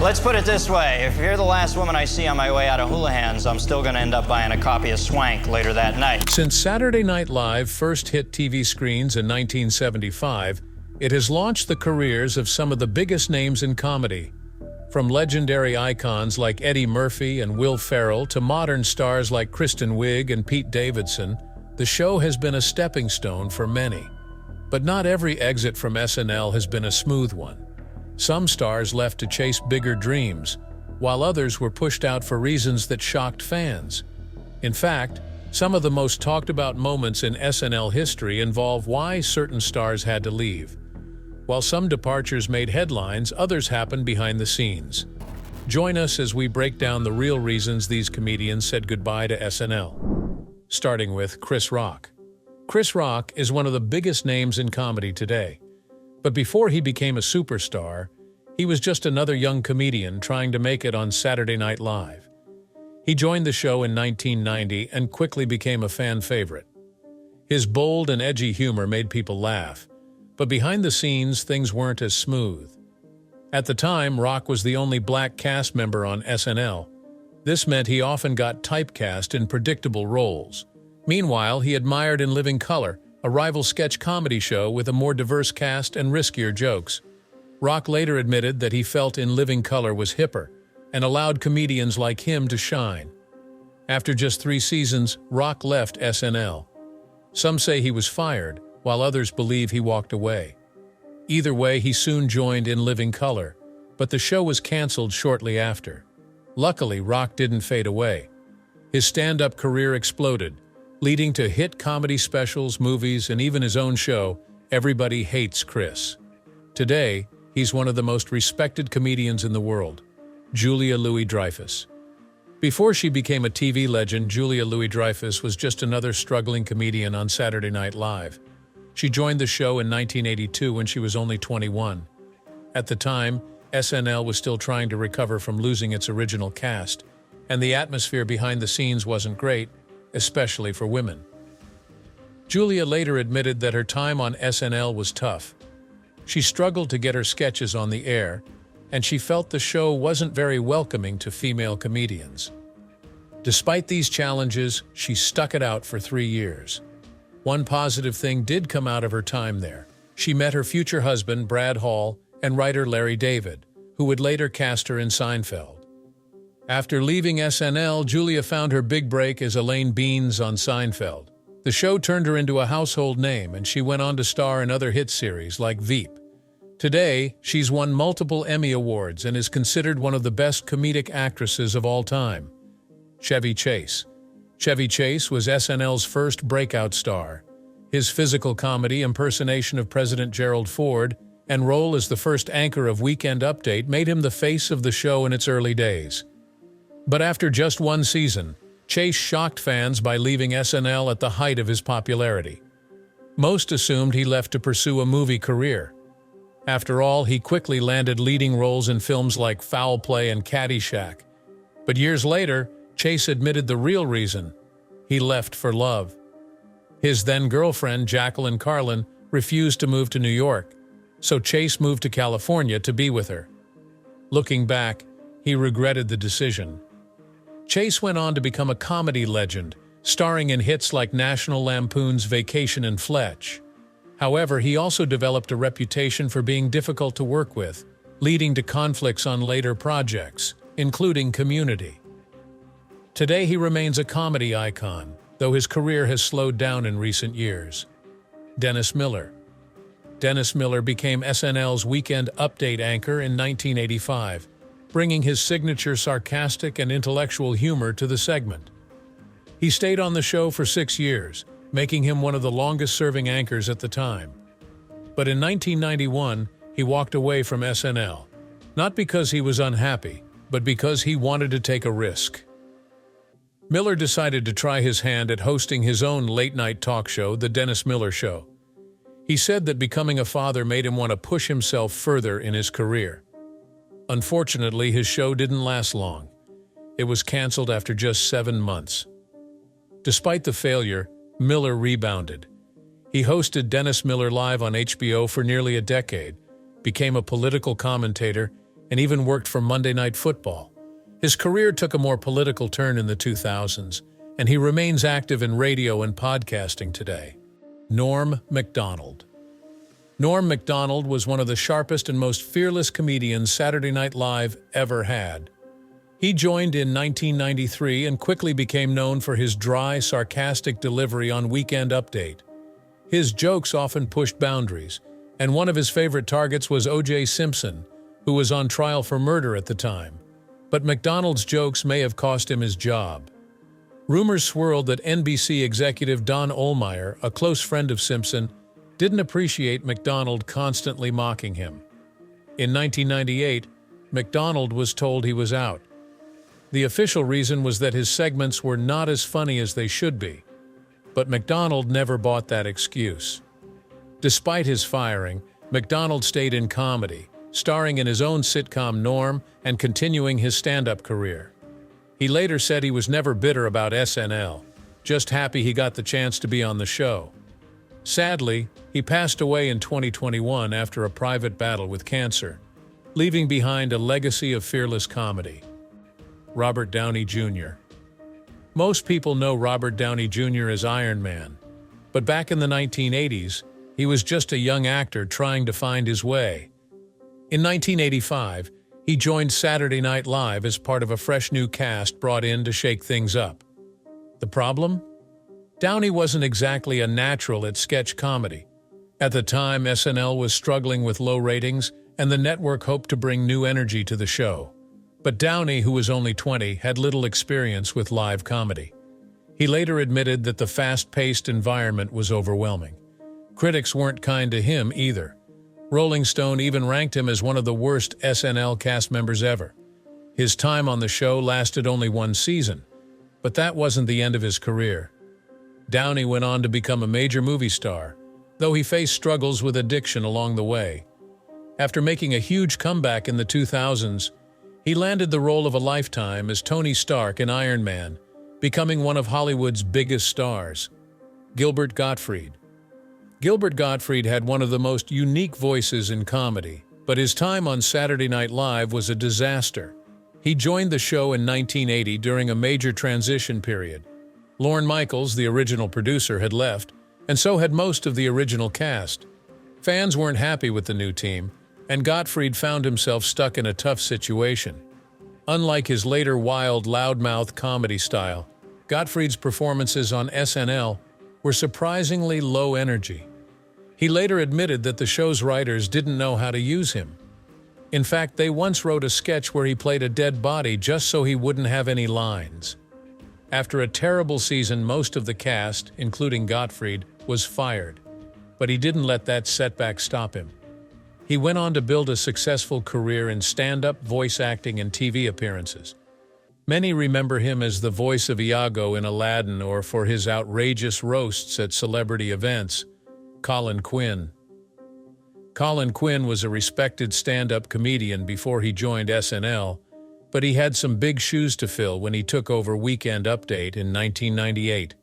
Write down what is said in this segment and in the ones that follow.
Let's put it this way. If you're the last woman I see on my way out of Houlihan's, I'm still going to end up buying a copy of Swank later that night. Since Saturday Night Live first hit TV screens in 1975, it has launched the careers of some of the biggest names in comedy. From legendary icons like Eddie Murphy and Will Ferrell to modern stars like Kristen Wiig and Pete Davidson, the show has been a stepping stone for many. But not every exit from SNL has been a smooth one. Some stars left to chase bigger dreams, while others were pushed out for reasons that shocked fans. In fact, some of the most talked about moments in SNL history involve why certain stars had to leave. While some departures made headlines, others happened behind the scenes. Join us as we break down the real reasons these comedians said goodbye to SNL. Starting with Chris Rock. Chris Rock is one of the biggest names in comedy today. But before he became a superstar, he was just another young comedian trying to make it on Saturday Night Live. He joined the show in 1990 and quickly became a fan favorite. His bold and edgy humor made people laugh, but behind the scenes, things weren't as smooth. At the time, Rock was the only black cast member on SNL. This meant he often got typecast in predictable roles. Meanwhile, he admired In Living Color, a rival sketch comedy show with a more diverse cast and riskier jokes. Rock later admitted that he felt In Living Color was hipper and allowed comedians like him to shine. After just 3 seasons, Rock left SNL. Some say he was fired, while others believe he walked away. Either way, he soon joined In Living Color, but the show was canceled shortly after. Luckily, Rock didn't fade away. His stand-up career exploded, leading to hit comedy specials, movies, and even his own show, Everybody Hates Chris. Today, he's one of the most respected comedians in the world, Julia Louis-Dreyfus. Before she became a TV legend, Julia Louis-Dreyfus was just another struggling comedian on Saturday Night Live. She joined the show in 1982 when she was only 21. At the time, SNL was still trying to recover from losing its original cast, and the atmosphere behind the scenes wasn't great, especially for women. Julia later admitted that her time on SNL was tough. She struggled to get her sketches on the air, and she felt the show wasn't very welcoming to female comedians. Despite these challenges, she stuck it out for 3 years. One positive thing did come out of her time there. She met her future husband, Brad Hall, and writer Larry David, who would later cast her in Seinfeld. After leaving SNL, Julia found her big break as Elaine Beans on Seinfeld. The show turned her into a household name, and she went on to star in other hit series like Veep. Today, she's won multiple Emmy Awards and is considered one of the best comedic actresses of all time. Chevy Chase. Chevy Chase was SNL's first breakout star. His physical comedy impersonation of President Gerald Ford and role as the first anchor of Weekend Update made him the face of the show in its early days. But after just 1 season, Chase shocked fans by leaving SNL at the height of his popularity. Most assumed he left to pursue a movie career. After all, he quickly landed leading roles in films like Foul Play and Caddyshack. But years later, Chase admitted the real reason: he left for love. His then-girlfriend, Jacqueline Carlin, refused to move to New York, so Chase moved to California to be with her. Looking back, he regretted the decision. Chase went on to become a comedy legend, starring in hits like National Lampoon's Vacation in Fletch. However, he also developed a reputation for being difficult to work with, leading to conflicts on later projects, including Community. Today he remains a comedy icon, though his career has slowed down in recent years. Dennis Miller. Dennis Miller became SNL's Weekend Update anchor in 1985, bringing his signature sarcastic and intellectual humor to the segment. He stayed on the show for 6 years, making him one of the longest-serving anchors at the time. But in 1991, he walked away from SNL, not because he was unhappy, but because he wanted to take a risk. Miller decided to try his hand at hosting his own late-night talk show, The Dennis Miller Show. He said that becoming a father made him want to push himself further in his career. Unfortunately, his show didn't last long. It was canceled after just 7 months. Despite the failure, Miller rebounded. He hosted Dennis Miller Live on HBO for nearly a decade, became a political commentator, and even worked for Monday Night Football. His career took a more political turn in the 2000s, and he remains active in radio and podcasting today. Norm Macdonald. Norm Macdonald was one of the sharpest and most fearless comedians Saturday Night Live ever had. He joined in 1993 and quickly became known for his dry, sarcastic delivery on Weekend Update. His jokes often pushed boundaries, and one of his favorite targets was O.J. Simpson, who was on trial for murder at the time. But Macdonald's jokes may have cost him his job. Rumors swirled that NBC executive Don Ohlmeyer, a close friend of Simpson, didn't appreciate Macdonald constantly mocking him. In 1998, Macdonald was told he was out. The official reason was that his segments were not as funny as they should be. But Macdonald never bought that excuse. Despite his firing, Macdonald stayed in comedy, starring in his own sitcom Norm and continuing his stand-up career. He later said he was never bitter about SNL, just happy he got the chance to be on the show. Sadly, he passed away in 2021 after a private battle with cancer, leaving behind a legacy of fearless comedy. Robert Downey Jr. Most people know Robert Downey Jr. as Iron Man, but back in the 1980s, he was just a young actor trying to find his way. In 1985, he joined Saturday Night Live as part of a fresh new cast brought in to shake things up. The problem? Downey wasn't exactly a natural at sketch comedy. At the time, SNL was struggling with low ratings, and the network hoped to bring new energy to the show. But Downey, who was only 20, had little experience with live comedy. He later admitted that the fast-paced environment was overwhelming. Critics weren't kind to him either. Rolling Stone even ranked him as one of the worst SNL cast members ever. His time on the show lasted only one season, but that wasn't the end of his career. Downey went on to become a major movie star, though he faced struggles with addiction along the way. After making a huge comeback in the 2000s, he landed the role of a lifetime as Tony Stark in Iron Man, becoming one of Hollywood's biggest stars. Gilbert Gottfried. Gilbert Gottfried had one of the most unique voices in comedy, but his time on Saturday Night Live was a disaster. He joined the show in 1980 during a major transition period. Lorne Michaels, the original producer, had left, and so had most of the original cast. Fans weren't happy with the new team, and Gottfried found himself stuck in a tough situation. Unlike his later wild, loudmouth comedy style, Gottfried's performances on SNL were surprisingly low energy. He later admitted that the show's writers didn't know how to use him. In fact, they once wrote a sketch where he played a dead body just so he wouldn't have any lines. After a terrible season, most of the cast, including Gottfried, was fired. But he didn't let that setback stop him. He went on to build a successful career in stand-up, voice acting, and TV appearances. Many remember him as the voice of Iago in Aladdin or for his outrageous roasts at celebrity events. Colin Quinn. Colin Quinn was a respected stand-up comedian before he joined SNL, but he had some big shoes to fill when he took over Weekend Update in 1998.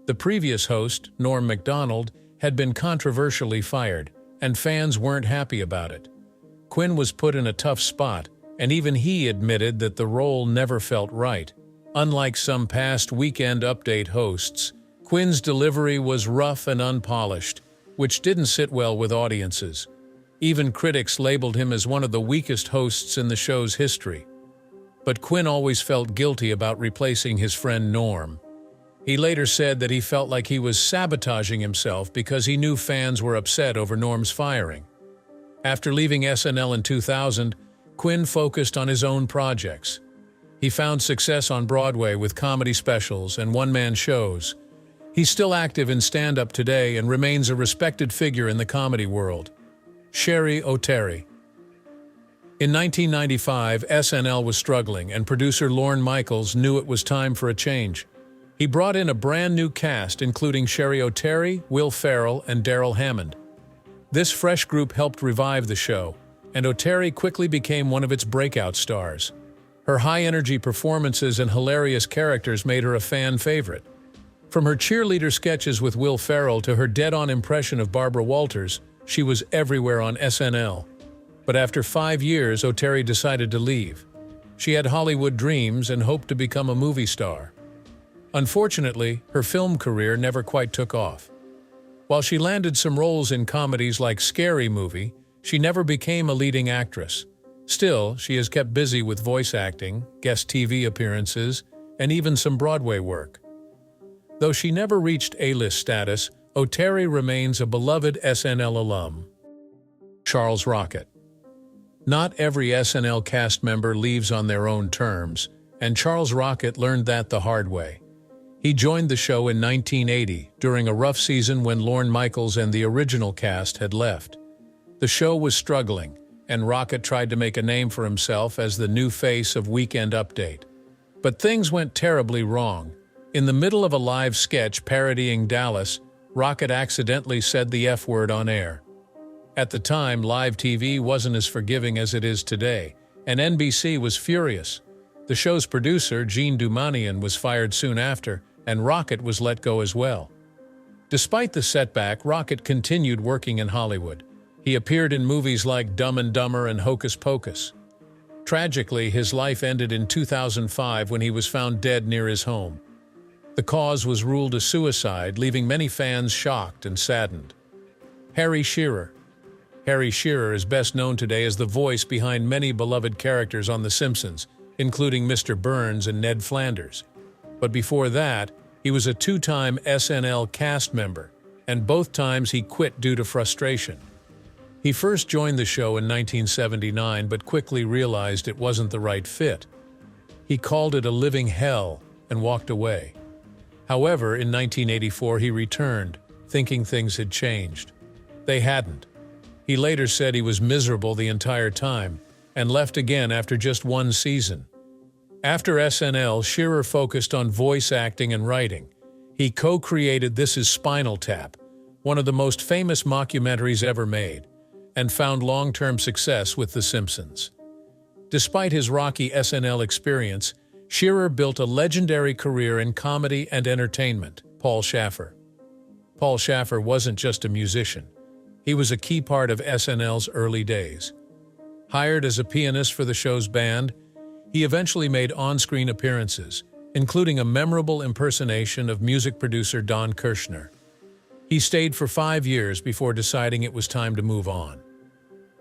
The previous host, Norm Macdonald, had been controversially fired, and fans weren't happy about it. Quinn was put in a tough spot, and even he admitted that the role never felt right. Unlike some past Weekend Update hosts, Quinn's delivery was rough and unpolished, which didn't sit well with audiences. Even critics labeled him as one of the weakest hosts in the show's history. But Quinn always felt guilty about replacing his friend Norm. He later said that he felt like he was sabotaging himself because he knew fans were upset over Norm's firing. After leaving SNL in 2000, Quinn focused on his own projects. He found success on Broadway with comedy specials and one-man shows. He's still active in stand-up today and remains a respected figure in the comedy world. Cheri Oteri. In 1995, SNL was struggling, and producer Lorne Michaels knew it was time for a change. He brought in a brand new cast, including Cheri Oteri, Will Ferrell, and Darrell Hammond. This fresh group helped revive the show, and Oteri quickly became one of its breakout stars. Her high-energy performances and hilarious characters made her a fan favorite. From her cheerleader sketches with Will Ferrell to her dead-on impression of Barbara Walters, she was everywhere on SNL. But after 5 years, Oteri decided to leave. She had Hollywood dreams and hoped to become a movie star. Unfortunately, her film career never quite took off. While she landed some roles in comedies like Scary Movie, she never became a leading actress. Still, she has kept busy with voice acting, guest TV appearances, and even some Broadway work. Though she never reached A-list status, Oteri remains a beloved SNL alum. Charles Rocket. Not every SNL cast member leaves on their own terms, and Charles Rocket learned that the hard way. He joined the show in 1980, during a rough season when Lorne Michaels and the original cast had left. The show was struggling, and Rocket tried to make a name for himself as the new face of Weekend Update. But things went terribly wrong. In the middle of a live sketch parodying Dallas, Rocket accidentally said the F-word on air. At the time, live TV wasn't as forgiving as it is today, and NBC was furious. The show's producer, Gene Dumanian, was fired soon after, and Rocket was let go as well. Despite the setback, Rocket continued working in Hollywood. He appeared in movies like Dumb and Dumber and Hocus Pocus. Tragically, his life ended in 2005 when he was found dead near his home. The cause was ruled a suicide, leaving many fans shocked and saddened. Harry Shearer. Harry Shearer is best known today as the voice behind many beloved characters on The Simpsons, including Mr. Burns and Ned Flanders. But before that, he was a 2-time SNL cast member, and both times he quit due to frustration. He first joined the show in 1979 but quickly realized it wasn't the right fit. He called it a living hell and walked away. However, in 1984 he returned, thinking things had changed. They hadn't. He later said he was miserable the entire time and left again after just 1 season. After SNL, Shearer focused on voice acting and writing. He co-created This Is Spinal Tap, one of the most famous mockumentaries ever made, and found long-term success with The Simpsons. Despite his rocky SNL experience, Shearer built a legendary career in comedy and entertainment. Paul Shaffer. Paul Shaffer wasn't just a musician. He was a key part of SNL's early days. Hired as a pianist for the show's band, he eventually made on-screen appearances, including a memorable impersonation of music producer Don Kirshner. He stayed for 5 years before deciding it was time to move on.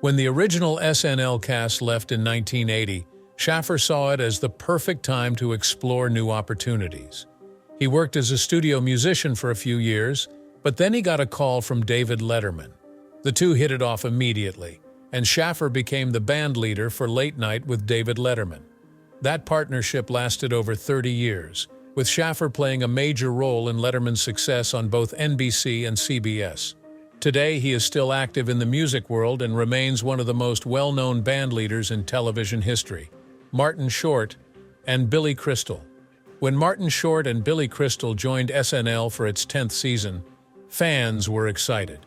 When the original SNL cast left in 1980, Shaffer saw it as the perfect time to explore new opportunities. He worked as a studio musician for a few years, but then he got a call from David Letterman. The two hit it off immediately, and Shaffer became the band leader for Late Night with David Letterman. That partnership lasted over 30 years, with Shaffer playing a major role in Letterman's success on both NBC and CBS. Today, he is still active in the music world and remains one of the most well-known band leaders in television history. Martin Short and Billy Crystal. When Martin Short and Billy Crystal joined SNL for its 10th season, fans were excited.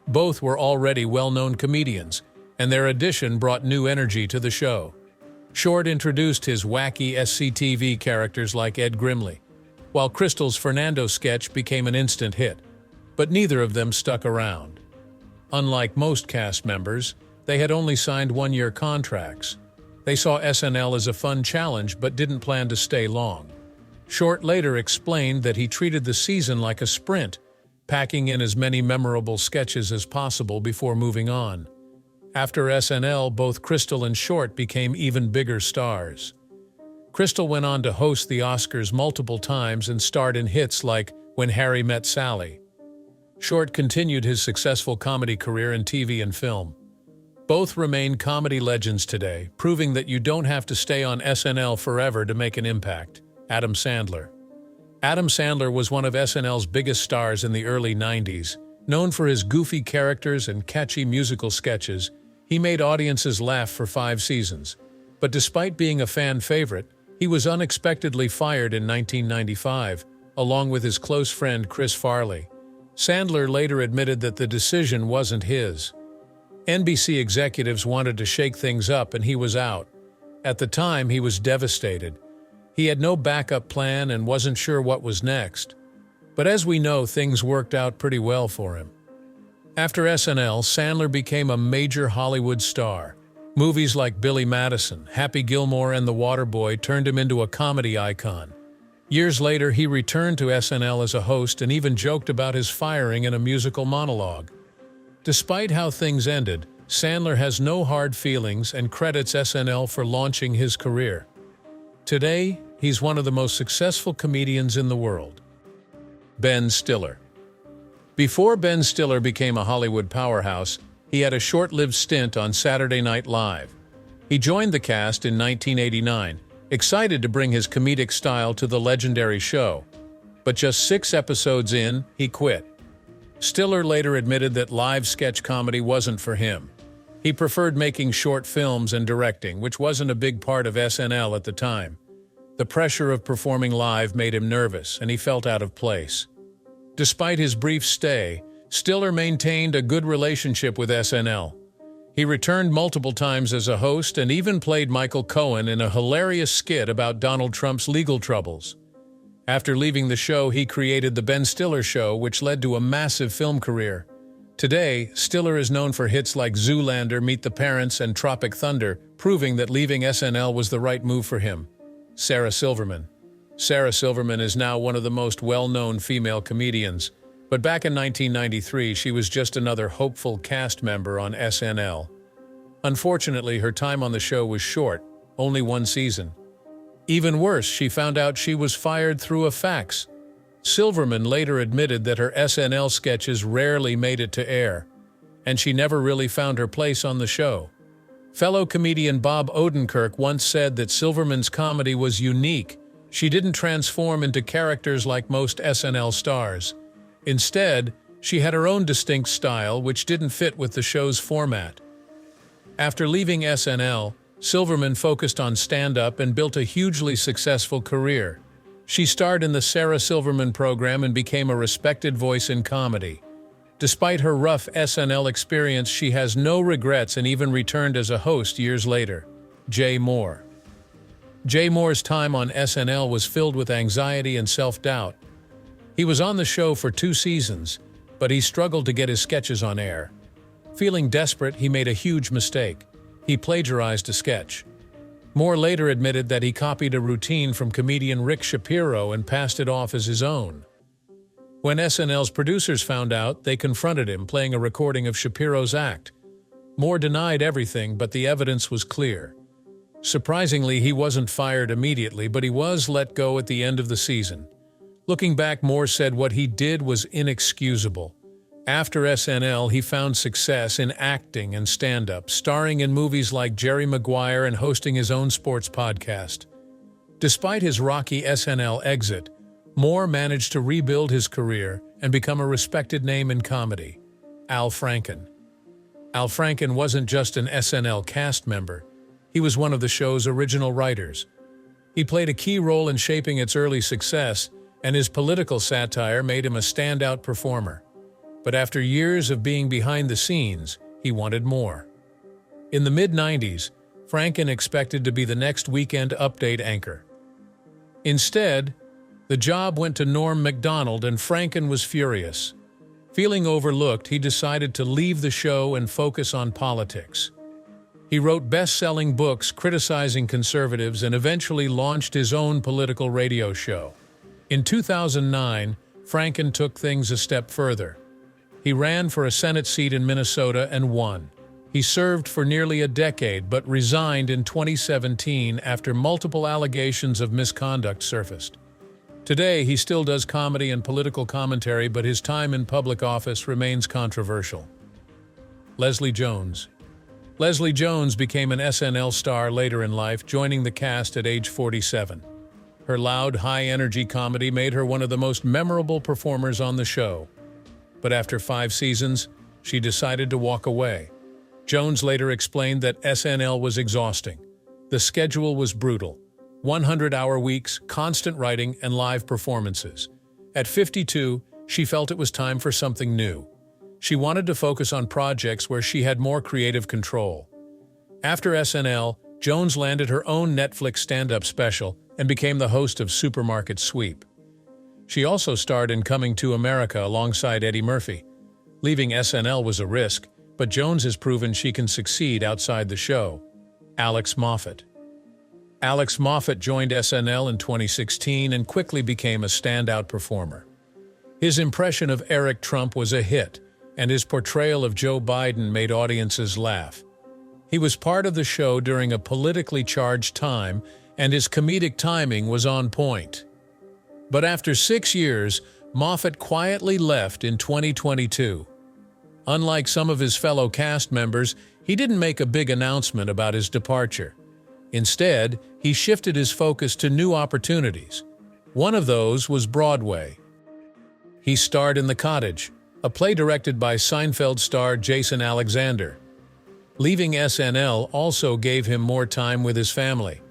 Both were already well-known comedians, and their addition brought new energy to the show. Short introduced his wacky SCTV characters like Ed Grimley, while Crystal's Fernando sketch became an instant hit. But neither of them stuck around. Unlike most cast members, they had only signed 1-year contracts. They saw SNL as a fun challenge but didn't plan to stay long. Short later explained that he treated the season like a sprint, packing in as many memorable sketches as possible before moving on. After SNL, both Crystal and Short became even bigger stars. Crystal went on to host the Oscars multiple times and starred in hits like When Harry Met Sally. Short continued his successful comedy career in TV and film. Both remain comedy legends today, proving that you don't have to stay on SNL forever to make an impact. Adam Sandler. Adam Sandler was one of SNL's biggest stars in the early 90s. Known for his goofy characters and catchy musical sketches, he made audiences laugh for 5 seasons. But despite being a fan favorite, he was unexpectedly fired in 1995, along with his close friend Chris Farley. Sandler later admitted that the decision wasn't his. NBC executives wanted to shake things up and he was out. At the time, he was devastated. He had no backup plan and wasn't sure what was next. But as we know, things worked out pretty well for him. After SNL, Sandler became a major Hollywood star, Movies like Billy Madison, Happy Gilmore, and The Waterboy turned him into a comedy icon. Years later, he returned to SNL as a host and even joked about his firing in a musical monologue. Despite how things ended, Sandler has no hard feelings and credits SNL for launching his career. Today, he's one of the most successful comedians in the world. Ben Stiller. Before Ben Stiller became a Hollywood powerhouse, he had a short-lived stint on Saturday Night Live. He joined the cast in 1989, excited to bring his comedic style to the legendary show. But just 6 episodes in, he quit. Stiller later admitted that live sketch comedy wasn't for him. He preferred making short films and directing, which wasn't a big part of SNL at the time. The pressure of performing live made him nervous, and he felt out of place. Despite his brief stay, Stiller maintained a good relationship with SNL. He returned multiple times as a host and even played Michael Cohen in a hilarious skit about Donald Trump's legal troubles. After leaving the show, he created The Ben Stiller Show, which led to a massive film career. Today, Stiller is known for hits like Zoolander, Meet the Parents, and Tropic Thunder, proving that leaving SNL was the right move for him. Sarah Silverman. Sarah Silverman is now one of the most well-known female comedians. But back in 1993, she was just another hopeful cast member on SNL. Unfortunately, her time on the show was short, only 1 season. Even worse, she found out she was fired through a fax. Silverman later admitted that her SNL sketches rarely made it to air, and she never really found her place on the show. Fellow comedian Bob Odenkirk once said that Silverman's comedy was unique. She didn't transform into characters like most SNL stars. Instead, she had her own distinct style, which didn't fit with the show's format. After leaving SNL, Silverman focused on stand-up and built a hugely successful career. She starred in the Sarah Silverman program and became a respected voice in comedy. Despite her rough SNL experience, she has no regrets and even returned as a host years later. Jay Mohr. Jay Mohr's time on SNL was filled with anxiety and self-doubt. He was on the show for 2 seasons, but he struggled to get his sketches on air. Feeling desperate, he made a huge mistake. He plagiarized a sketch. Mohr later admitted that he copied a routine from comedian Rick Shapiro and passed it off as his own. When SNL's producers found out, they confronted him, playing a recording of Shapiro's act. Mohr denied everything, but the evidence was clear. Surprisingly, he wasn't fired immediately, but he was let go at the end of the season. Looking back, Mohr said what he did was inexcusable. After SNL, he found success in acting and stand-up, starring in movies like Jerry Maguire and hosting his own sports podcast. Despite his rocky SNL exit, Mohr managed to rebuild his career and become a respected name in comedy. Al Franken. Al Franken wasn't just an SNL cast member. He was one of the show's original writers. He played a key role in shaping its early success, and his political satire made him a standout performer. But after years of being behind the scenes, he wanted more. In the mid-90s, Franken expected to be the next Weekend Update anchor. Instead, the job went to Norm Macdonald, and Franken was furious. Feeling overlooked, he decided to leave the show and focus on politics. He wrote best-selling books criticizing conservatives and eventually launched his own political radio show. In 2009, Franken took things a step further. He ran for a Senate seat in Minnesota and won. He served for nearly a decade but resigned in 2017 after multiple allegations of misconduct surfaced. Today, he still does comedy and political commentary, but his time in public office remains controversial. Leslie Jones. Leslie Jones became an SNL star later in life, joining the cast at age 47. Her loud, high-energy comedy made her one of the most memorable performers on the show. But after 5 seasons, she decided to walk away. Jones later explained that SNL was exhausting. The schedule was brutal. 100-hour weeks, constant writing, and live performances. At 52, she felt it was time for something new. She wanted to focus on projects where she had more creative control. After SNL, Jones landed her own Netflix stand-up special and became the host of Supermarket Sweep. She also starred in Coming to America alongside Eddie Murphy. Leaving SNL was a risk, but Jones has proven she can succeed outside the show. Alex Moffat. Alex Moffat joined SNL in 2016 and quickly became a standout performer. His impression of Eric Trump was a hit, and his portrayal of Joe Biden made audiences laugh. He was part of the show during a politically charged time, and his comedic timing was on point. But after 6 years, Moffat quietly left in 2022. Unlike some of his fellow cast members, he didn't make a big announcement about his departure. Instead, he shifted his focus to new opportunities. One of those was Broadway. He starred in The Cottage, a play directed by Seinfeld star Jason Alexander. Leaving SNL also gave him more time with his family.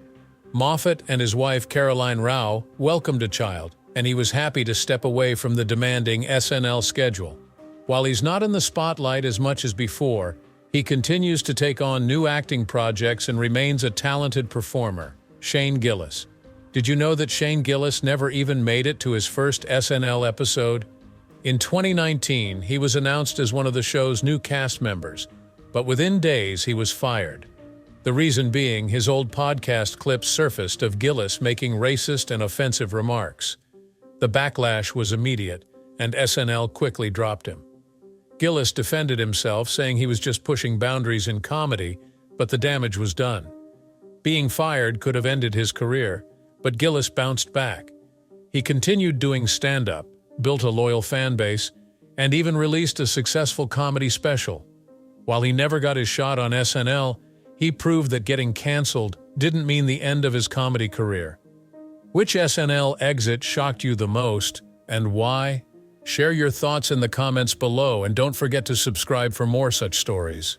Moffat and his wife Caroline Rao welcomed a child, and he was happy to step away from the demanding SNL schedule. While he's not in the spotlight as much as before, he continues to take on new acting projects and remains a talented performer. Shane Gillis. Did you know that Shane Gillis never even made it to his first SNL episode? In 2019, he was announced as one of the show's new cast members, but within days he was fired. The reason being, his old podcast clips surfaced of Gillis making racist and offensive remarks. The backlash was immediate, and SNL quickly dropped him. Gillis defended himself, saying he was just pushing boundaries in comedy, but the damage was done. Being fired could have ended his career, but Gillis bounced back. He continued doing stand-up, built a loyal fan base, and even released a successful comedy special. While he never got his shot on SNL, he proved that getting canceled didn't mean the end of his comedy career. Which SNL exit shocked you the most, and why? Share your thoughts in the comments below, and don't forget to subscribe for more such stories.